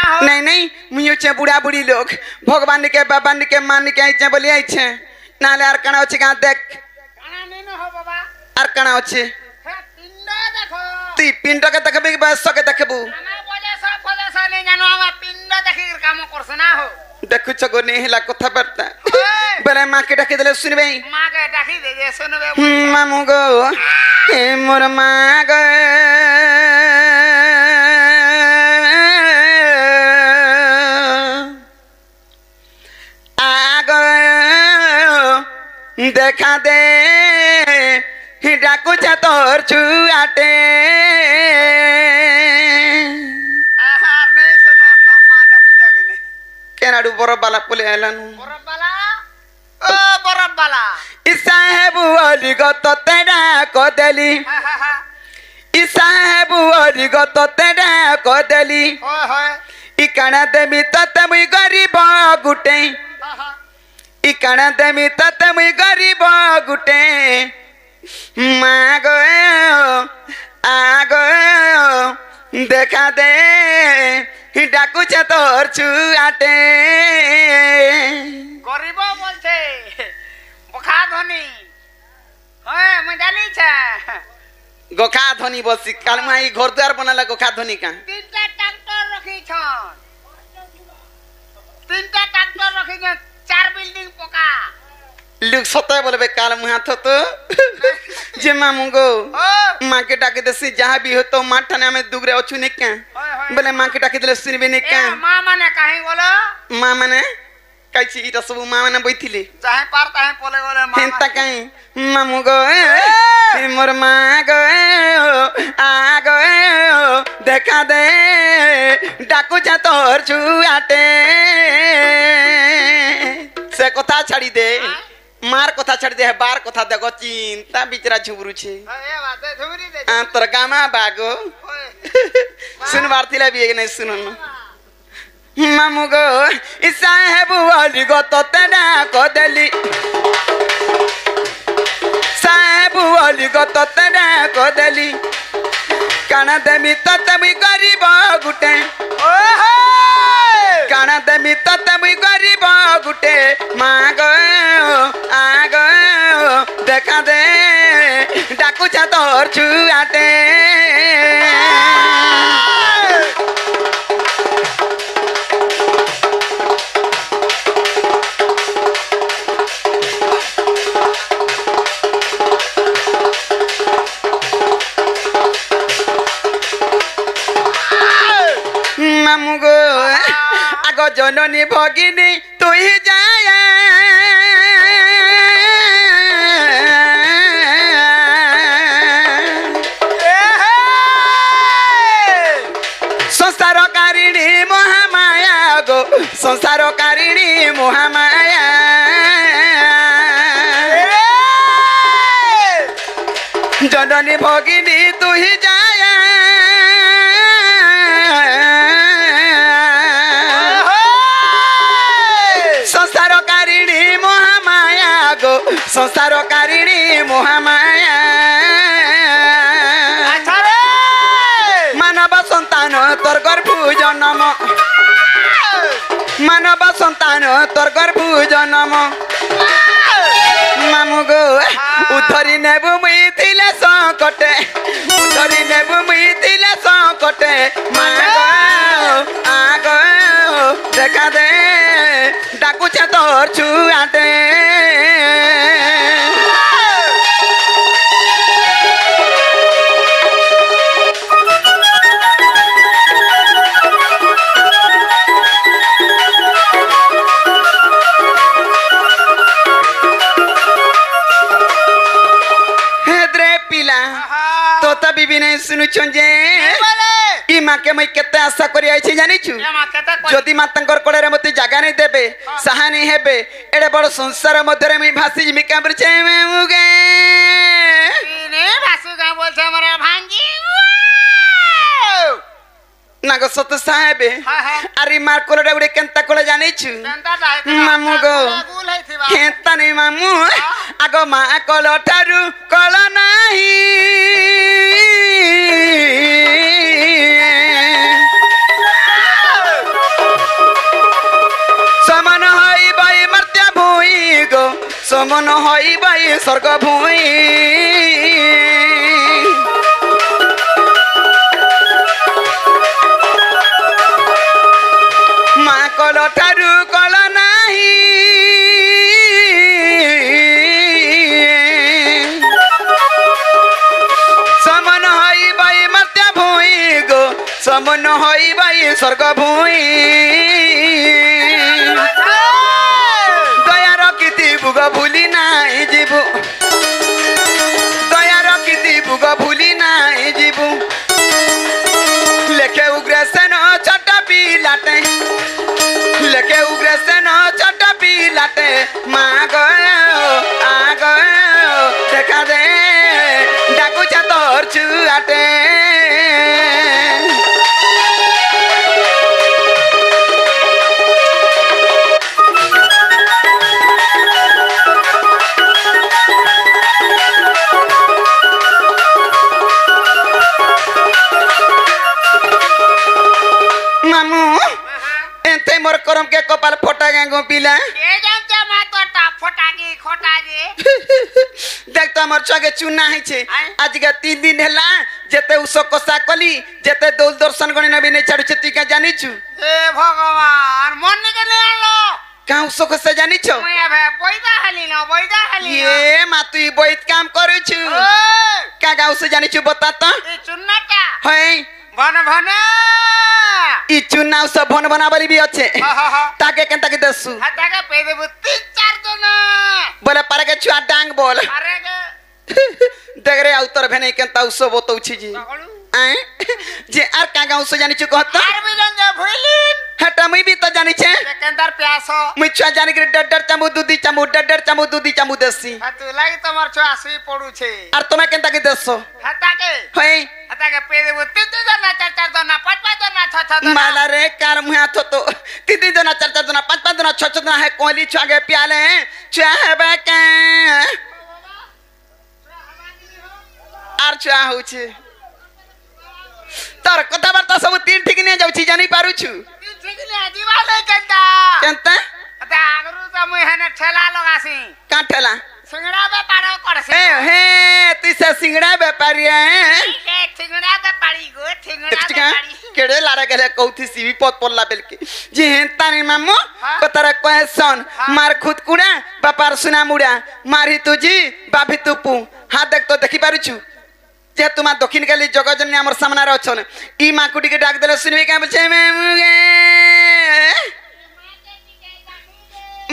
नहीं नहीं मुझे चे बुढ़ा बुढ़ी लोग भगवान के बाबा के मान के आइछे बोली आइछे नाले आर कणा अछि गा देख कणा नेनो हो बाबा आर कणा अछि हे पिंड देखो ती पिंड के देखबे कि बस के देखबू ना बोले सा नहीं जानो हम पिंड देखि काम करस ना हो देखु छ गो नहीं हिला कथा बर्ता बेले मां के डाके देले सुनबे मां के डाकी दे जे सुनबे मामू गो हे मोर मां गो देखा दे डाकू छ तोर छुआटे आहा नहीं सुनो न मां डाकू जगने केनाडू बरफ वाला पुले आलानु बरफ वाला ओ बरफ वाला इसाहेब ओली गत तेडा को देली इसाहेब ओली गत तेडा को देली होय होय इकाना देमी तते मुई गरीब गुटे इकाना देमी तते मुई गरीब गुटे मां गो आ गो देखा दे डाकू छ तोर छुआटे गरीब बोलछे बखा धनी होय मैं जानी छे गोखा धनी बसी काल माई घर द्वार बनाला गोखा धनी का तीनटा ट्रैक्टर रखी छन तीनटा ट्रैक्टर रखी छन चार बिल्डिंग पका लुक सते बोलबे काल मुहा तो जे मामू गो ओ मां के डाके देसी जहां भी हो तो माठाने में दुगरे अछु ने का बोले मां के डाके देले सुनबे ने का मां माने काहे बोलो मां माने काइछि इटा सब मां माने बैठिले चाहे पार ताहे पोले बोले मां हेंता काई मामू गो ए मोर मां गो आ गो देखा दे डाकू छ तोर छुआटे से कथा छाड़ी दे मार कथा छाड़ी दे बार कथा देखो चिंता बिचरा झुबरू छे ए बात झुमरी दे अंतर गामा बागो सुन बारतिला भी एक नहीं सुनन मामू गो इसाहेब वाली गो तो तेना को देली साहेब वाली गो तो तेना को देली काना देमी तते मुई गरीब गुटे ओहो काना देमी तते मुई गरीब गुटे मां गो आ गो देखा दे डाकू छ तोर छुआटे मामू गो आगो जननी भगिनी तू ही जाए संसारकारिणी महामाया गो संसारकारिणी महामाया जननी भगिनी तू ही जाए संसारकारिणी महामाया गो संसारकारिणी महामाया अच्छा रे मानव संतान तोर गर्भु जन्म मानव संतान तोर गर्भु जन्म मामू गो उधरी नेबु मुई थिले संकटे उधरी नेबु मुई थिले संकटे मां गो आ गो देखा दे डाकू छ तोर छुआटे तो तभी भी नहीं सुनु छंजे ई मां के मैं केते आशा करी आइछि जानि छु जदि मां तंकर कोड़े रे मते जागा नहीं देबे सहानी हेबे एडे बड़ संसार मध्य रे मैं भासी जिमि काबर छे मैं मुगे ने भासु गा बोल छे हमरा भांजी नागो सत साहेबे अरे मार कोड़े उडे केंता कोड़े जानि छु मामू गो केंता नहीं मामू आगो मां कोलो थारु कोलो नाही समन हई बाई स्वर्ग भूई माँ कल ठारू कल नाही समन हई बाई मर्त्य भूई गो समन हई बाई स्वर्ग भूई दया रखिति बुग भूली नाई जीवु दया रखिति बुग भूली नाई जीवु लेखे उग्रसेन छोट पिलाटे लेखे उग्रसेन छोट पिलाटे माँ गयो आ गयो देखा दे डाकुचा तोर छुआटे मोर करम के कपाल फोटा गांगो पिला के जानचा मा तोटा फोटागी खोटागी देख तो हमर छगे चुना है छे आज के 3 दिन हैला जेते उसो कोसा कली जेते दौल दर्शन गणी नबी नै छाडु छे का जानि छु ए भगवान मन के ले आलो का उसो कोसा जानि छो मैं बे बोइदा हाली ये मा तू बोइत काम करू छु का गा उसो जानि छु बता त ए चुन्नाटा है भन ई चुनाव सब भन बनाबली भी अच्छे ताके केनता के दसु हटाके पे देबु 3-4 जन बोले पारे के छुआ डांग बोल अरे के देख रे उतर भेने केनता उसो बतौ छी जी आए जे आर का गांव से जानि छु कहत आर भी जंगे भइलिन हटा मुई भी तो जानि छे सेकेंडर प्यासो मुई छुआ जानि के डर चामु दूधी चामु डर चामु दूधी चामु देसी तू लागि तमर छुआ सुई पडु छे आर तुमे केनता के दसो हटाके है हटाके पे देबु 3 जना 4 जना 5 जना 6 जना माला रे कार मुहा तो 3 जना 4 जना 5 जना 6 जना है कोली छुआ के प्याले छुआ हेबे के आर छुआ हो छे तार कथा बार्ता सब 3 ठीक ने जाउ छी जानि पारु छु ठीक ने दिवाले केंता केनता अता आगरु त मुई हने ठेला लगासी का ठेला सिंगड़ा व्यापार करसे हे तिसे सिंगड़ा व्यापारी है सिंगड़ा व्यापारी गो सिंगड़ा व्यापारी केड़े लारे गेले कौथी सीवी पत पल्ला बेलके जे हेंता नि मामू कतरा क्वेश्चन मार खुद कुड़ा व्यापार सुना मुड़ा मारी तुजी बाभी तुपु हां देख तो देखि पारु छु जे तुमा दक्षिण गली जगजननी हमर सामने रे अछन ई माकुडी के डाक देले सुनबे का बोलछे मामू गे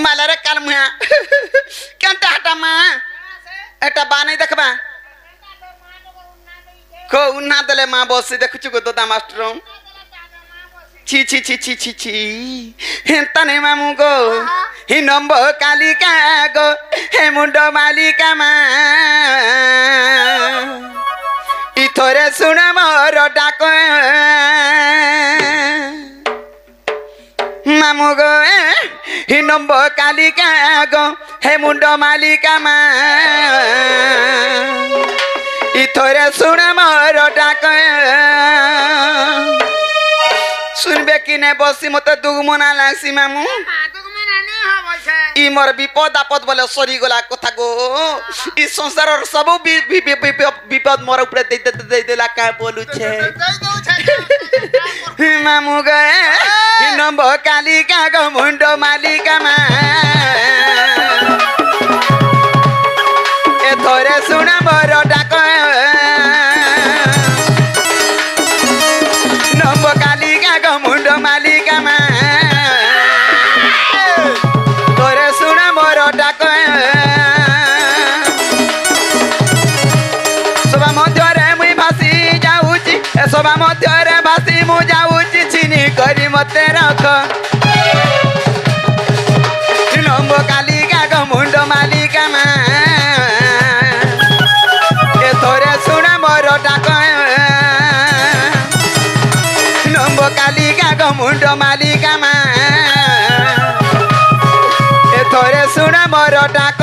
मालारे काल मुहा केनता हटा मा एटा बा नहीं देखबा को उन्ना दले मा बस देखु छु गो दादा मास्टर छी छी छी छी छी छी हेंता ने मामू गो हि नंब कालिका गो हे मुंडो मालिका मा इ थोरे सुन मोर डाक मामू गो हि नंब कालिका गो हे मुंडो मालिका मा इ थोरे सुन मोर डाक सुनबे कि ने बसी मते दुगमना लागसी मामू इ मोर विपद आपद बोले सरी गला कथा गो इ संसार सब विपद मोर ऊपर दे देला का बोलू छे मामू गए नंब कालिका गो मुंडो मालिका मा ए थोरे सुना मोर डाक नंब कालिका गो मुंडो मालिका मा थोरे सुना मोर डाक सभा मध्य रे मुई भासी जाउची ए सभा मध्य रे भासी मु जाउची चिनी करी मते रख नंब कालिका गो मुंडो मालिका मा ए थोरे सुना मोर डाक नंब कालिका गो मुंडो मालिका मा ए थोरे सुना मोर डाक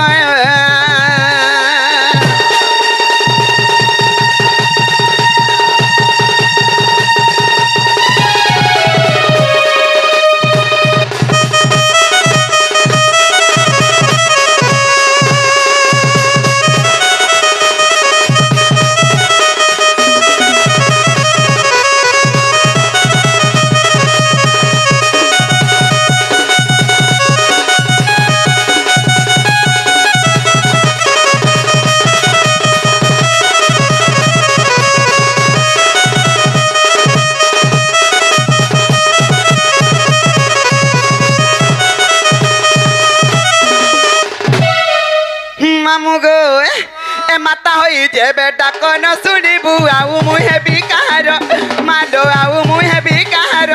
माता होई जेबे डाक न सुनिबु आउ मु हेबी कहार मालो आउ मु हेबी कहार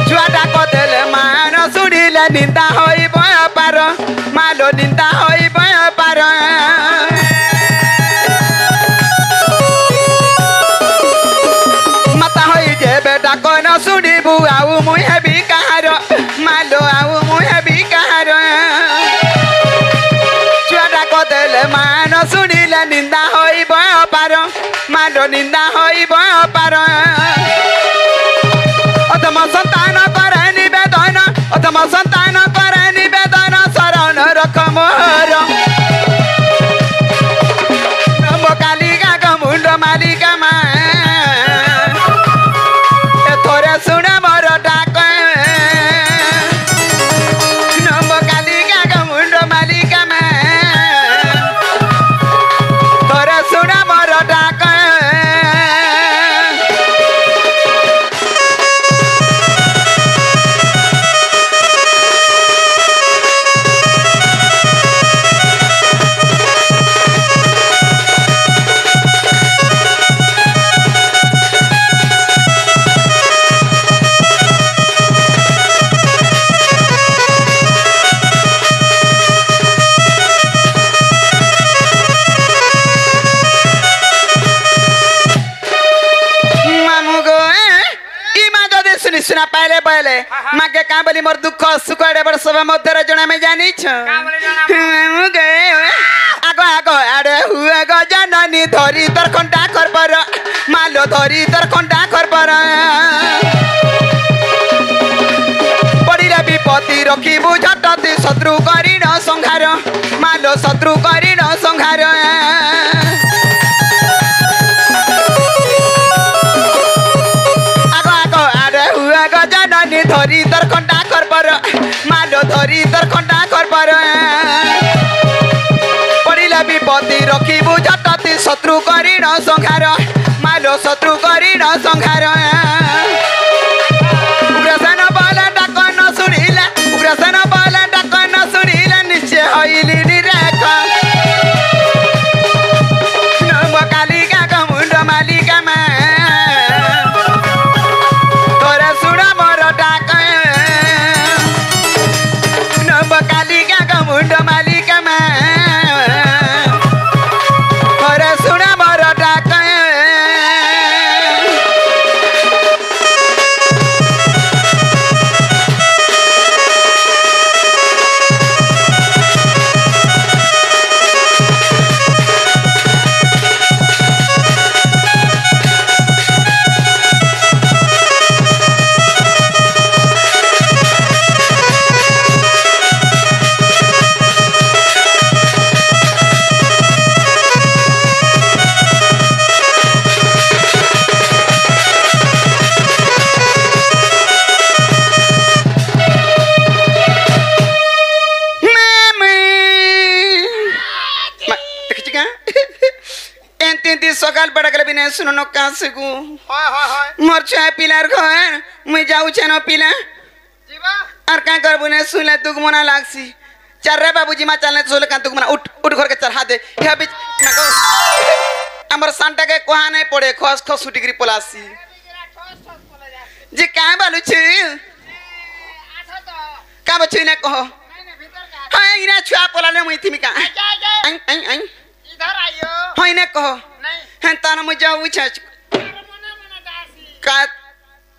छुआ डाक देले मान सुनिले निंदा होई पार मालो निंदा होई पार माता होई जेबे डाक न सुनिबु आउ मु हेबी कहार मालो आउ मु हेबी कहार देले मान सुनिले निंदा होई पार मालो निंदा होई पार अधम संतान करे निवेदन अधम संतान करे निवेदन शरण रख मोर नमो कालिका गमुंड मालिका मा थोरे सुन मोर डाक नमो कालिका गमुंड मालिका मा सुना मोर डाक सुना पहले पहले माँ के का बोली मोर दुख सुख बड़ सब मध्य जना में जानी आगो आगो आड़े हुए गो जननी धरी तर कंटा कर पर मालो धरी तर कंटा कर पर पड़िले विपत्ति रखी बुझती शत्रु करी न संहार मालो शत्रु करी न संहार धरी तर कंटा कर पर मालो धरी तर कंटा कर पर पड़िले विपत्ति रखी बुझती शत्रु करी न संहार मालो शत्रु करी न संहार उग्रसेन बल डाक न सुनिले उग्रसेन बल डाक न सुनिले निश्चय हईली निरेख नम कालिका गमुंड मालिका मा मुंड मालिका मा सुना मोर डाक सकाल पड़कले भी नहीं सुनो कासे को मोर छुआ पिलार घर मुई जाऊ छे पिला और का करबो ने सुले तुक मना लागसी चल रे बाबूजी मा चलने सोले का तुक मना उठ उठ घर के चढ़ा दे हे बीच मको हमर सांटा के कोहा नहीं पड़े खस खस उठी गिरी पलासी जी का बालू छी का बछु ने कहो हां इना छुआ पलाले मुई थिमी का आई आई आई इधर आइयो हां ने कहो हैं ताना मुझे उछा का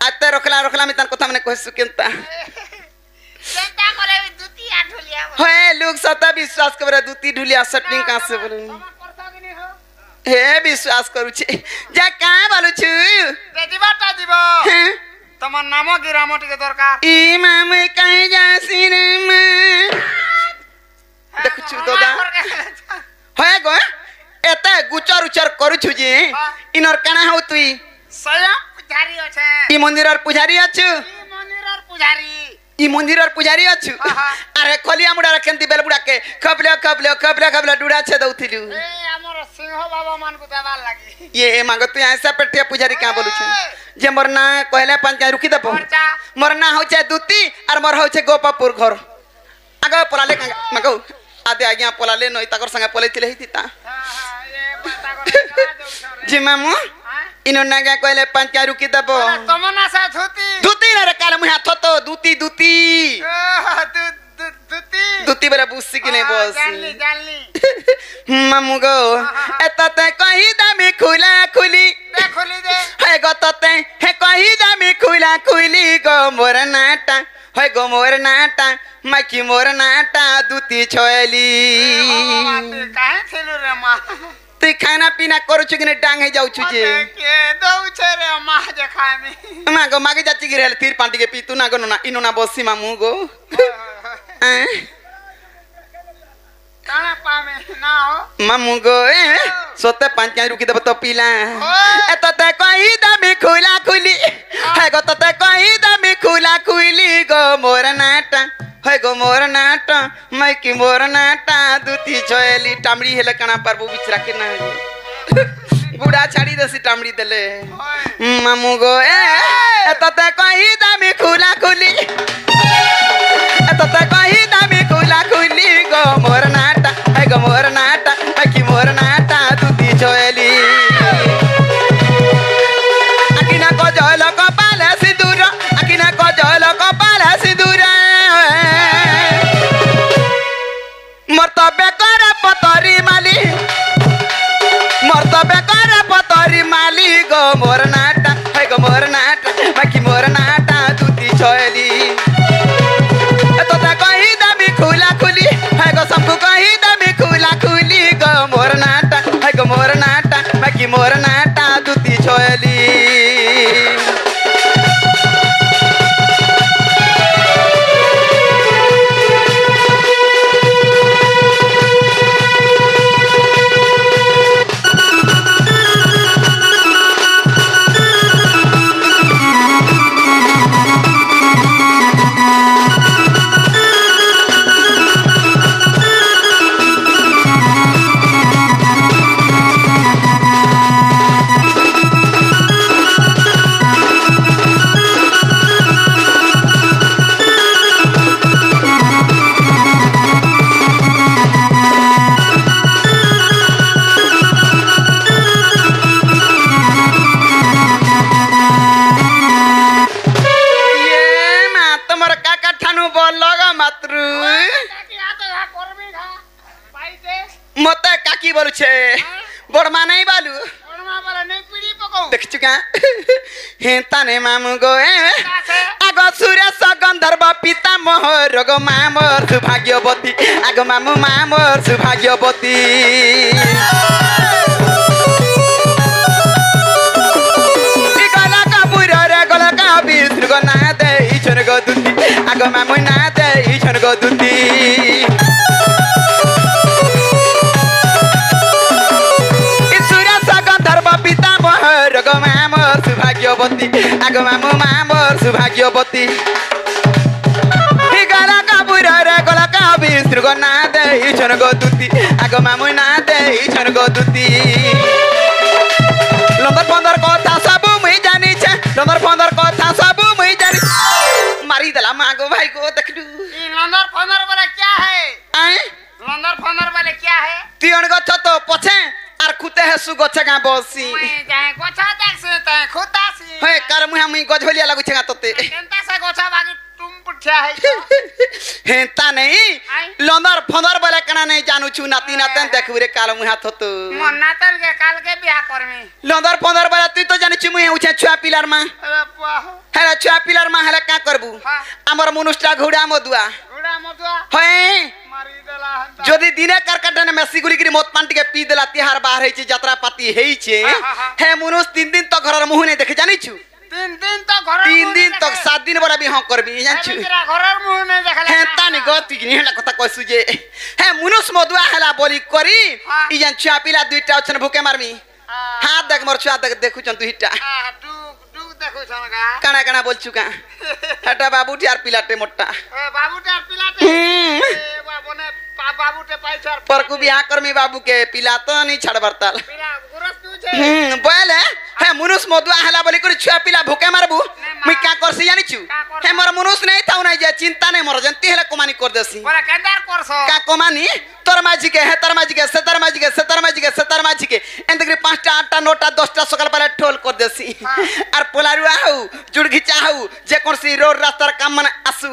आते रखला रखला मी तन कथा मने कहसु केनता केनता कोले दुती आ ढुलिया होए लोग सता विश्वास करे दुती ढुलिया सटिंग का से बोले हे विश्वास करू छे जा का बोलु छु देदिबाटा दिबो हैं तमन नाम गिरामट के दरकार ई मामे काई जासी रे में देख छु दोदा होए गो एते गुचर उचर करू छु जी इनर काना हो तुई सया पुजारी अछे ई मंदिरर पुजारी अछु ई मंदिरर पुजारी ई मंदिरर पुजारी अछु अरे खलिया मुडा रखेंती बेल बुडा के खबले डुडा छे दउथिलु ए हमर सिंह बाबा मान को देवाल लागी ये मांगो तू ऐसा पेटिया पुजारी का बोलु छु जे मोर ना कहले पांच का रुकी दपो मोर ना हो छे दूती और मोर हो छे गोपापुर घर आगे पराले मांगो आदे आज्ञा पलाले नई ताकर संगे पलैतिले हिता ये बाता कर जी मामू इनो नागा कहले 5 का रुकी दबो तमना सा धुती दूती रे काल मुहा थतो दूती दूती धुती दूती बरा बुसी कि नहीं बस जानली मामू गो एतते कही दामी खुला खुली दे खोली दे है गो तते है कही दामी खुला खुली गो मोर नाटा है गो मोर नाटा माकी मोर नाटा दूती छोयली काहे थिलु रे मां तू खाना पीना करू छु कि नहीं डांग है जाऊ छु जे के दौ छे रे मां जे खामी मा गो मागे जाची गिरेल तीर पांटी के पी तू ना गो ना इनो ना बसी मामू गो काना पामे ना हो मामू गो सोते 5 का रुकी दब तो पीला एतते कही दामी खुला खुली है गो तते कही दामी खुला खुली गो मोर नाटा है गो मोर नाटा मैं की मोर नाटा दूती छोयली टामड़ी हेले कणा परबू बिचरा के ना बुढ़ा छाड़ी देसी टामड़ी देले मामू गो एतते कही दामी खुला खुली एतते कही दामी खुला खुली गो मोर नाटा है गो मोर नाटा है की मोर नाटा दूती छोयली अकिना को जल कपाल सिंदूर अकिना को जल कपाल सिंदूर मर्तब्य कर पतरी माली मर्तब्य कर पतरी माली गो मोर नाटा है गो मोर नाटा बाकी मोर नाटा दूती छोयली तो कही दामी खुला खुली है गो सबको कही दामी खुला खुली गो मोर नाटा है गो मोर नाटा बाकी मोर नाटा दूती छोयली मते काकी बोलु छे बड़मा नहीं बालू बड़मा वाला नहीं पीड़ी पको देख चुका हेता ने मामू गो आगो सुरेश गंधर्व पिता मोहर गो मामर सुभाग्यवती आगो मामू मामर सुभाग्यवती गला का बुरा रे गला का विष्णु गो ना दे ईश्वर गो दुती आगो मामू ना दे ईश्वर गो दुती गो मामर सुभाग्यवती आगो मामू मामर सुभाग्यवती गला का बुरा रे गला का विष्णु गो ना दे ईश्वर गो दुती आगो मामू ना दे ईश्वर गो दुती लंदर पंदर कथा सब मुई जानी छे लंदर पंदर कथा सब मुई जानी मारी देला मागो भाई को देखलू ई लंदर पंदर वाला क्या है लंदर पंदर वाले क्या है तीन गछ तो पछे आर खुते है सु गछ गा बसी मैं जाए गोछा देख से त खुदासी हे कर मुहा मुई गझोलिया लागु छगा तते केनता से गोछा बागी तुम पुठिया है हेता नहीं लंदर फंदर बोले कना नहीं जानू छु नाती नातन देखु रे काल मुहा थतो मन नातन के काल के बियाह करमी लंदर फंदर बोले तू तो जानी छु मुई उछे छुआ पिलर मा अरे वाह हेला छुआ पिलर मा हेला का करबू हमर मनुष्टा घोड़ा मदुआ घोड़ा मदुआ हे मारी देला हंता যদি দিনে কারকাটানে মেসি গুলি গিরি মত পান্টি কে পি দেলা তিহার বাহার হইছে যাত্রা পাতি হেইছে হে মনুষ 3 দিন তো ঘরের মুহ নাই দেখে জানিছু 3 दिन तो घर 3 दिन तक 7 दिन बड़ा भी हाँ करबी जानछु तेरा घरर मुंह नहीं देखला हे तानी गति कि हेला कथा कहसु जे हे मनुष मदुआ हेला बोली करी ई जान छुआ पिला दुईटा अछन भूके मारमी हाथ देख मोर छुआ देख देखु चन दुईटा डू देखो सनगा काना काना बोल चुका हटा बाबू टियार पिलाटे मोटा ए बाबू टियार पिलाटे ए बाबूने बाबूटे पाइछार पर को बियाह करमी बाबू के पिला तो नहीं छड़ बरताल पिला गुरस तू छे बोले हे मनुष मदुआ हेला बोली करी छुआ पिला भूके मारबू मुई का करसी जानिछु हे मोर मनुष नहीं थाउ नहीं जे चिंता हेता नहीं मोर जंती हेला कमानी कर देसी बोले केंदार करसो का कमानी तोर माजी के हेतर माजी के सेतर माजी के सेतर माजी के सेतर माजी के एंतग्री 5टा 8टा 9टा 10टा सकाल पहले ठोल कर देसी और पोलारुआ हउ जुड़ घिचा हउ जे कोन सी रोड रास्तार काम मन आसु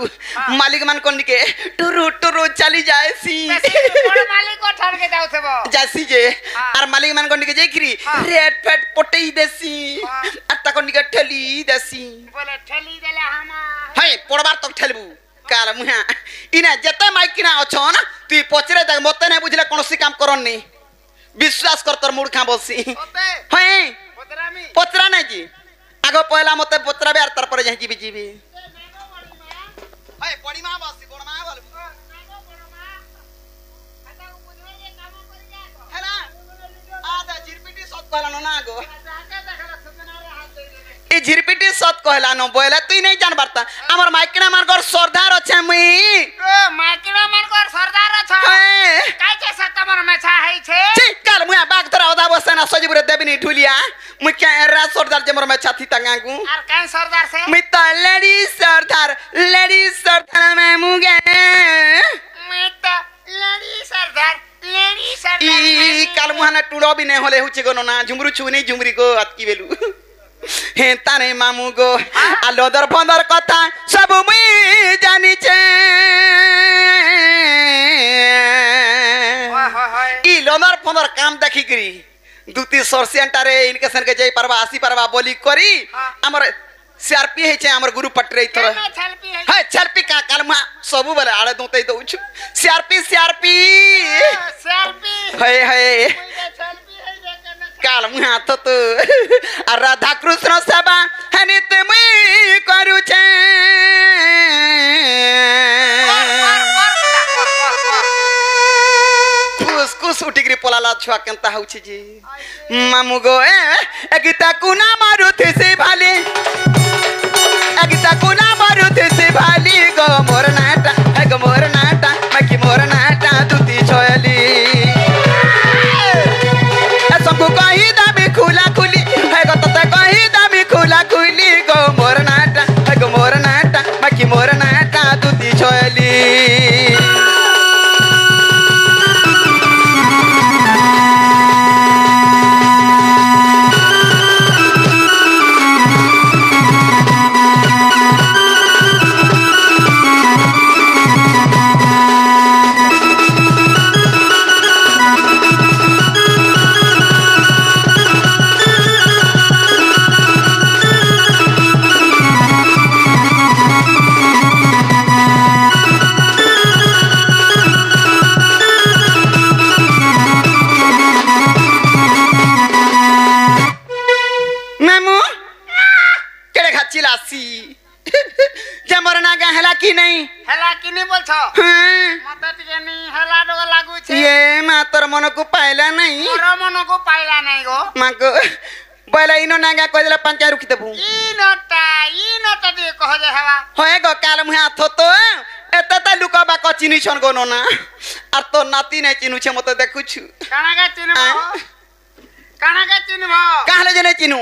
मालिक मान कोन के टुरु टुरु चली जायसी कोन मालिक को ठर के जाउ थबो जासी जे और मालिक मान कोन के जेखरी रेड फेट पटई देसी और ता कोन के ठेली देसी बोले ठेली देले हमा हे पड़बार तक ठेलबू काल मुहा इना जते माइकिना अछन तू पचरे देख मते नै बुझले कोनोसी काम करन नै विश्वास कर तोर मूड खा बसी ओते हे पतरामी पचरा नै जी आगो पहला मते पचराबे आर तार पर जाई जीबी जीबी हे पड़ी मा बसी बड़ मा बोल हेला आदा झिरपिटी सत कहला ना गो ए झिरपिटी सत कहला न बोला तू नहीं जान बरता हमर माइकिना मान कर सरदार अछि मुई ओ माइकिना मान कर सरदार छ काई के से तमर मेछा हई छे छी काल मुया बाग तोरा ओदा बसना सजीबरे देबिनी ढुलिया मुई के रा सरदार जे मोर मेछा थी तंगागु आर काई सरदार से मुई त लेडी सरदार में मुगे मैं त लेडी सरदार ई काल मुहाना टुडो भी नहीं होले हुचे गनो ना झुमरु छु नहीं झुमरी को अटकी बेलु हे ताने मामू गो आ लोदर फंदर कथा सब मुई जानी छे ई लोदर फंदर काम देखि करी दुती सरसेंटारे इनके सन के जाई परवा आसी परवा बोली करी हमर सीआरपी है छे हमर गुरु पटरे थोर है छलपी का कालमा सबु बले आड़े दोते दउ छु सीआरपी है काल मुहा तो राधा कृष्ण सेवा हनि तुमी करू छे कुस उठिकरी पोलाला छुआ केनता हउ छी जी मामू गो एगिता कुना मारुति से भाली एगिता कुना मारुति से भाली गो मोर नाटा मकी मोर नाटा दुती छोयली सबको कही दाबी खुला खुली है गो तते कही दाबी खुला खुली गो मोर नाटा मकी मोर नाटा दुती छोयली मन को पाइला नहीं गो माको बोला इनो नागा कह देला 5 रुकी देबू ई नोटा दे कह जे हवा होए गो काल मुहा थतो एत त लुकाबा क चिनी छन गो नोना आर तो नाती नै चिनु छे मते देखु छु कानागा चिनबो काहले जने चिनु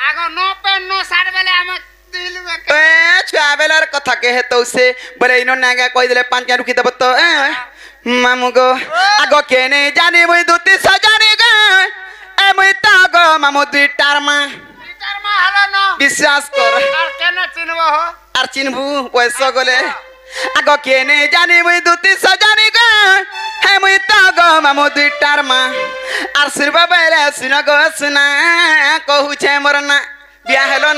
आगो नो पेन नो साड बेले हम दिलु ए छाबेलार कथा के हेतौ से बोले इनो नागा कह देले 5 रुकी देब तो मामू गो आगो केने जाने मुई दुती सजाने ग ए मुई ता गो मामू दुई टारमा हला न विश्वास कर आर केने चिनबो हो आर चिनबू पैसा गोले आगो केने जाने मुई दुती सजाने ग हे मुई ता गो मामू दुई टारमा आर सिरबा बेले सुना गो सुना कहू छे मरना बिया हेलो न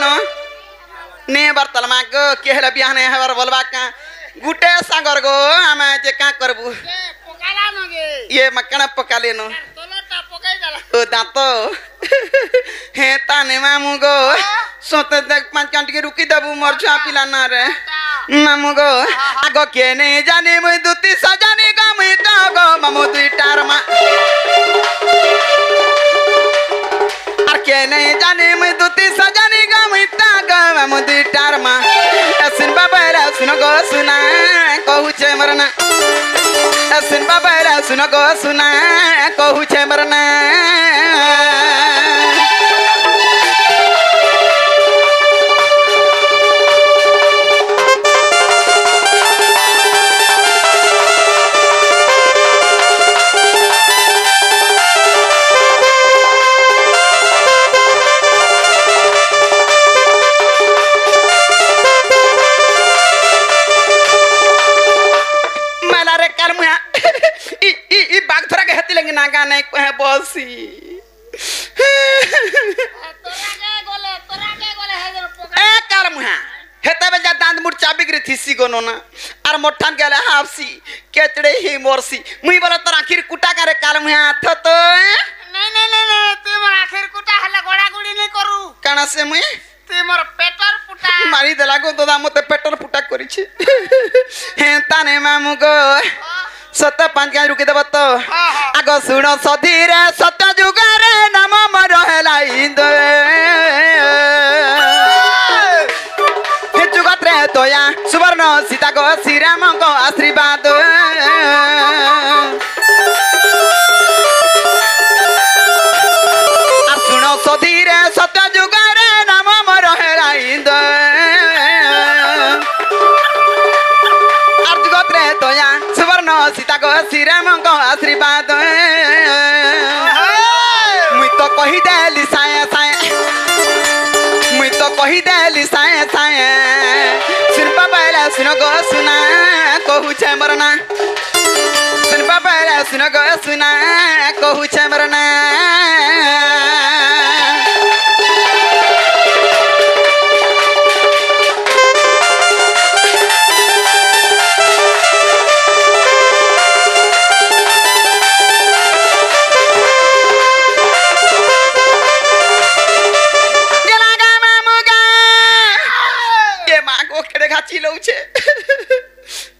ने बर्तल मा गो के हेला बिया ने हेबर बोलबा का गुटे सागर गो हमें जे का करबू पकाला नगे ये मकना पका लेनो तोलटा पकाई जाला ओ दातो हे ताने मामू गो सोते देख 5 घंटे के रुकी दबू मोर छा पिला ना रे मामू गो आगो के ने जाने मुई दुती सजाने गा मुई ता गो मामू दुई टारमा आर के ने जाने मुई दुती सजाने गा मुई ता गो मामू दुई टारमा एसिन बाबा सुनो गो सुना कहू छे मरना एसिन बाबा सुनो गो सुना कहू छे मरना नहीं कहे बसी ए काल मुहा हेते बे जा दांत मुड़ चाबी गिरी थीसी गोनो ना आर मोठान गेले हाफसी केचड़े ही मोरसी मुई बोला तर आखिर कुटा करे काल मुहा थ तो नहीं तू मोर आखिर कुटा हला गोड़ा गुड़ी नहीं करू काना से मुई तू मोर पेटर पुटा मारी देला गो दादा मते पेटर फुटा करिछि हे ताने मामु गो सत पांच गाय रुके देब तो आगो सुनो सधीरे सत्य जुगारे नाम मर हेला इंदो हे जुगत रे तोया सुवर्ण सीता गो श्रीराम को आशीर्वाद आ सुनो सधीरे सत्य जुगारे नाम मर हेला इंदो तोया सुवर्ण सीता को श्रीराम को आशीर्वाद मुई तो कही देली साए साए मुई तो कही देली साए साए सुनबा पहले सुनो गो सुना कहू छे मरना सुनबा पहले सुनो गो सुना कहू छे मरना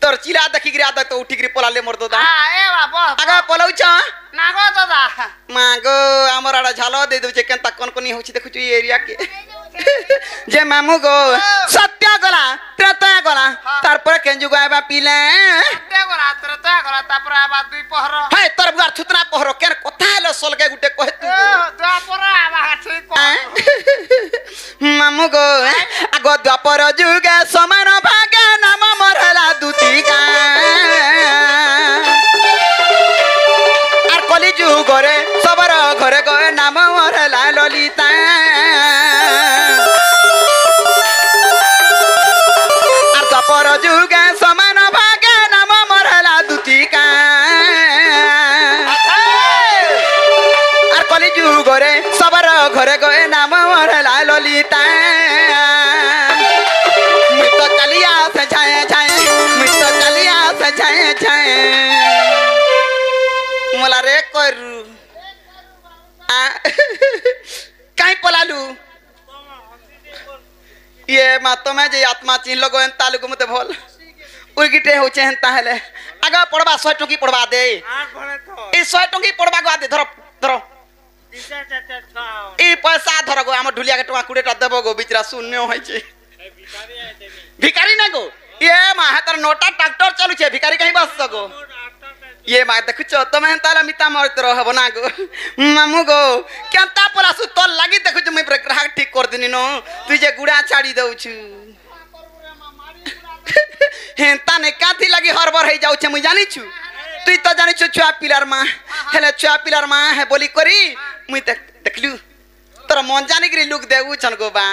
तोर चिला देखि गिरा त उठी गिरी पलाले मोर दोदा ए बाबा आगा पलाउछ नागो दादा मागो हमर आडा झालो दे दउछे केनता कोन कोनी होछि देखु छु एरिया के जे मामू गो सत्य गला त्रेता गला तार पर केंजु गायबा पीले सत्य गला त्रेता गला तापर आबा दुई पहर हे तोर बुआर छुतरा पहर केन कथा हेले सलके गुटे कहे तू द्वापर आबा ठीक मामू गो आगो द्वापर जुगे समान भागे नाम मरला दुतिका आर कली जुगरे सबर घरे गए नाम मरला ललिता आर द्वापर जुगे समान भागे नाम मरला दुतिका आर कली जुगरे सबर घरे गए नाम मरला ललिता मुई तो चलिया से छाए छाए मुई तो चलिया से छाए छाए मोला रे करू काई पलालू ये मातो में जे आत्मा चिन लगो एन तालुक मते भल उगिटे होचे हेन ताहेले आगा पड़बा 100 टंकी पड़बा दे ए 100 टंकी पड़बा गवा दे धरो धरो ई पैसा धरो गो हम ढुलिया के टका 20 टा देबो गो बिचरा शून्य होय छे भिखारी ना गो ये मा हातर नोटा ट्रैक्टर चलु छे भिखारी कहीं बस सको ये मा देखु छ तमे ताला मिता मरत रहबो ना गो मामू गो केनता पलासु तो लागि देखु छ मैं ग्राहक ठीक कर दिनी नो तू जे गुड़ा छाड़ी दउ छु हेंता ने काथी लागि हरबर हे जाउ छे मुई जानि छु तू तो जानि छु छुआ पिलर मा हेले छुआ पिलर मा है बोली करी मुई देखलु तोर मन जानि गिरी लुक देउ छन गो बा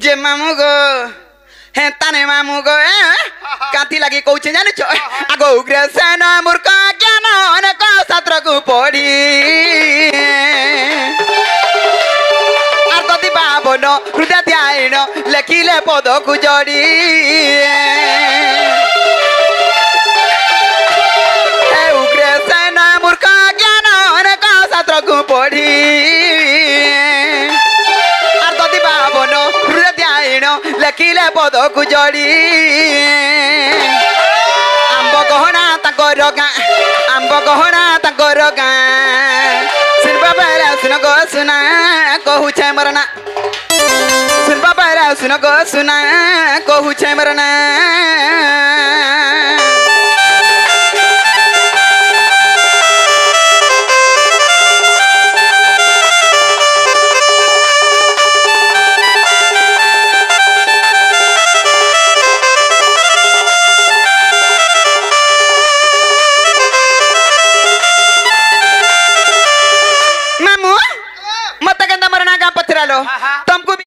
जे मामू गो हे ताने मामू गो काथी लागि कहू जानि छ आगो उग्र सेना मूर्ख ज्ञान अनेक शास्त्र को पढ़ी आर दति बाबन हृदय ध्यान लेखिले पद को जोड़ी हे उग्र सेना मूर्ख ज्ञान अनेक शास्त्र को पढ़ी आर दति बाबन हृदय ध्यान लेखिले पद को जोड़ी आंब गहना ताकर गाँ आंब गहना ताकर गाँ सुनबा बेला सुन गो सुना कहू छे मरना सुनबा बेला सुन गो सुना कहू छे मरना